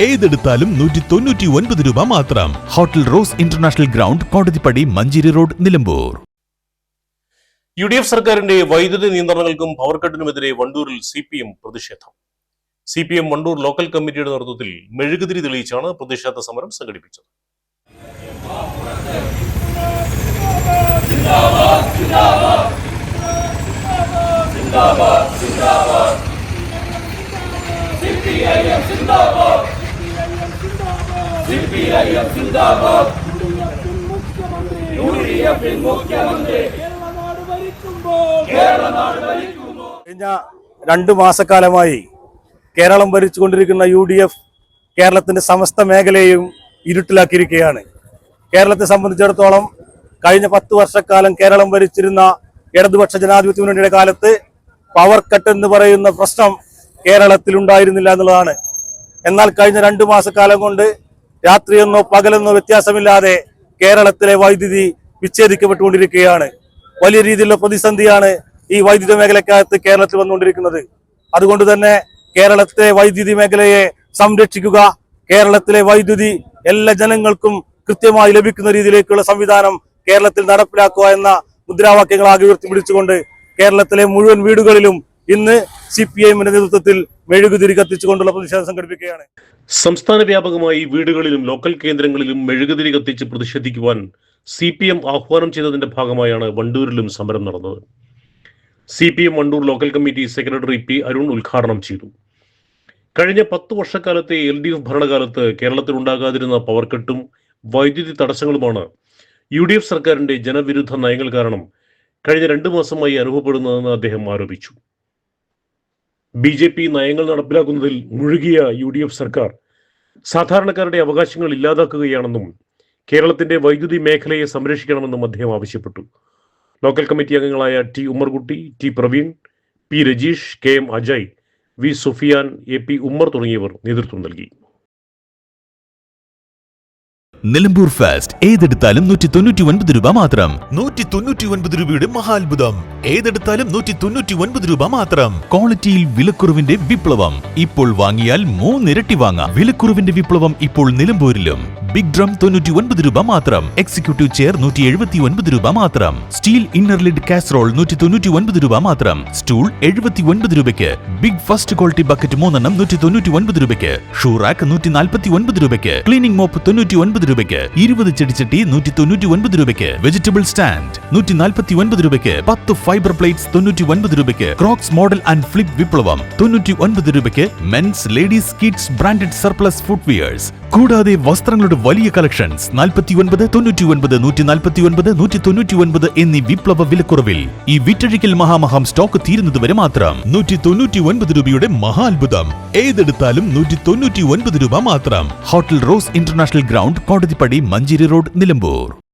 ഏതെടുത്താലും 199 രൂപ മാത്രം. Hotel rose international ground, Kodathippadi, Manjeri road, Nilambur. UDF സർക്കാരിന്റെ വൈദ്യുതി നിയന്ത്രണങ്ങൾക്കും പവർ കട്ടിനുമെതിരെ വണ്ടൂരിൽ CPM പ്രതിഷേധം. CPM വണ്ടൂർ ലോക്കൽ കമ്മിറ്റിയുടെ നേതൃത്വത്തിൽ മെഴുകുതിരി തെളിയിച്ചാണ് പ്രതിഷേധ സമരം സംഘടിപ്പിച്ചത്. കഴിഞ്ഞ 2 മാസക്കാലമായി കേരളം ഭരിച്ചുകൊണ്ടിരിക്കുന്ന UDF കേരളത്തിന്റെ സമസ്ത മേഖലയെയും ഇരുട്ടിലാക്കിയിരിക്കുകയാണ്. കേരളത്തെ സംബന്ധിച്ചിടത്തോളം കഴിഞ്ഞ 10 വർഷക്കാലം കേരളം ഭരിച്ചിരുന്ന ഇടതുപക്ഷ ജനാധിപത്യ മുന്നണിയുടെ കാലത്ത് പവർ കട്ട് എന്ന് പറയുന്ന പ്രശ്നം കേരളത്തിൽ ഉണ്ടായിരുന്നില്ല എന്നുള്ളതാണ്. എന്നാൽ കഴിഞ്ഞ 2 മാസക്കാലം കൊണ്ട് രാത്രിയെന്നോ പകലെന്നോ വ്യത്യാസമില്ലാതെ കേരളത്തിലെ വൈദ്യുതി വിച്ഛേദിക്കപ്പെട്ടുകൊണ്ടിരിക്കുകയാണ്. വലിയ രീതിയിലുള്ള പ്രതിസന്ധിയാണ് ഈ വൈദ്യുത മേഖലക്കകത്ത് കേരളത്തിൽ വന്നുകൊണ്ടിരിക്കുന്നത്. അതുകൊണ്ട് തന്നെ കേരളത്തിലെ വൈദ്യുതി മേഖലയെ സംരക്ഷിക്കുക, കേരളത്തിലെ വൈദ്യുതി എല്ലാ ജനങ്ങൾക്കും കൃത്യമായി ലഭിക്കുന്ന രീതിയിലേക്കുള്ള സംവിധാനം കേരളത്തിൽ നടപ്പിലാക്കുക എന്ന മുദ്രാവാക്യങ്ങൾ ആകെ ഉയർത്തിപ്പിടിച്ചുകൊണ്ട് കേരളത്തിലെ മുഴുവൻ വീടുകളിലും ഇന്ന് CPIMന്റെ നേതൃത്വത്തിൽ മെഴുകുതിരി കത്തിച്ചുകൊണ്ടുള്ള പ്രതിഷേധം സംഘടിപ്പിക്കുകയാണ്. സംസ്ഥാന വ്യാപകമായി വീടുകളിലും ലോക്കൽ കേന്ദ്രങ്ങളിലും മെഴുകുതിരി കത്തിച്ച് പ്രതിഷേധിക്കുവാൻ CPM ആഹ്വാനം ചെയ്തതിന്റെ ഭാഗമായാണ് വണ്ടൂരിലും സമരം നടന്നത്. CPM Wandoor local committee secretary P. Arun ഉദ്ഘാടനം ചെയ്തു. കഴിഞ്ഞ 10 വർഷക്കാലത്തെ LDF ഭരണകാലത്ത് കേരളത്തിൽ ഉണ്ടാകാതിരുന്ന പവർ കട്ടും വൈദ്യുതി തടസ്സങ്ങളുമാണ് UDF സർക്കാരിന്റെ ജനവിരുദ്ധ നയങ്ങൾ കാരണം കഴിഞ്ഞ 2 മാസമായി അനുഭവപ്പെടുന്നതെന്ന് അദ്ദേഹം ആരോപിച്ചു. BJP നയങ്ങൾ നടപ്പിലാക്കുന്നതിൽ മുഴുകിയ UDF സർക്കാർ സാധാരണക്കാരുടെ അവകാശങ്ങൾ ഇല്ലാതാക്കുകയാണെന്നും കേരളത്തിന്റെ വൈദ്യുതി മേഖലയെ സംരക്ഷിക്കണമെന്നും അദ്ദേഹം ആവശ്യപ്പെട്ടു. ലോക്കൽ കമ്മിറ്റി അംഗങ്ങളായ T. Ummerkutty, T. Praveen, P. Rajeesh, KM Ajay, V. Sufiyan, AP Ummer തുടങ്ങിയവർ നേതൃത്വം നൽകി. നിലമ്പൂർ ഫാസ്റ്റ് ഏതെടുത്താലും 199 രൂപ മാത്രം. 199 രൂപയുടെ മഹാത്ഭുതം. ഏതെടുത്താലും 199 രൂപ മാത്രം. ക്വാളിറ്റിയിൽ വിലക്കുറവിന്റെ വിപ്ലവം. ഇപ്പോൾ വാങ്ങിയാൽ 3 ഇരട്ടി വാങ്ങാം. വിലക്കുറവിന്റെ വിപ്ലവം ഇപ്പോൾ നിലമ്പൂരിലും. ബിഗ് ഡ്രം 99 രൂപ മാത്രം. എക്സിക്യൂട്ടീവ് ചെയർ 179 രൂപ മാത്രം. സ്റ്റീൽ ഇന്നർ ലിഡ് കാസറോൾ 199 രൂപ മാത്രം. സ്റ്റൂൾ 79 രൂപയ്ക്ക്. ബിഗ് ഫസ്റ്റ് ക്വാളിറ്റി ബക്കറ്റ് 3 എണ്ണം 199 രൂപയ്ക്ക്. ഷൂറാക്ക് 149 രൂപയ്ക്ക്. ക്ലീനിംഗ് മോപ്പ് 99 രൂപയ്ക്ക്. 20 ചെടിച്ചട്ടി 199 രൂപയ്ക്ക്. വെജിറ്റബിൾ സ്റ്റാൻഡ് 149 രൂപയ്ക്ക്. 10 ഫൈബർ പ്ലേറ്റ്സ് 99 രൂപയ്ക്ക്. ക്രോക്സ് മോഡൽ ആൻഡ് ഫ്ലിപ്പ് വിപ്ലവം 99 രൂപയ്ക്ക്. Men's, ladies, kids branded surplus footwears. കൂടാതെ വസ്ത്രങ്ങളുടെ വലിയ കളക്ഷൻസ് 49, 99, 149, 199 എന്നീ വിപ്ലവ വിലക്കുറവിൽ. ഈ വിറ്റഴിക്കൽ മഹാമഹം സ്റ്റോക്ക് തീരുന്നതുവരെ മാത്രം. 199 രൂപയുടെ മഹാത്ഭുതം. ഏതെടുത്താലും 199 രൂപ മാത്രം. Hotel rose international ground, Kodathippadi, Manjeri road, Nilambur.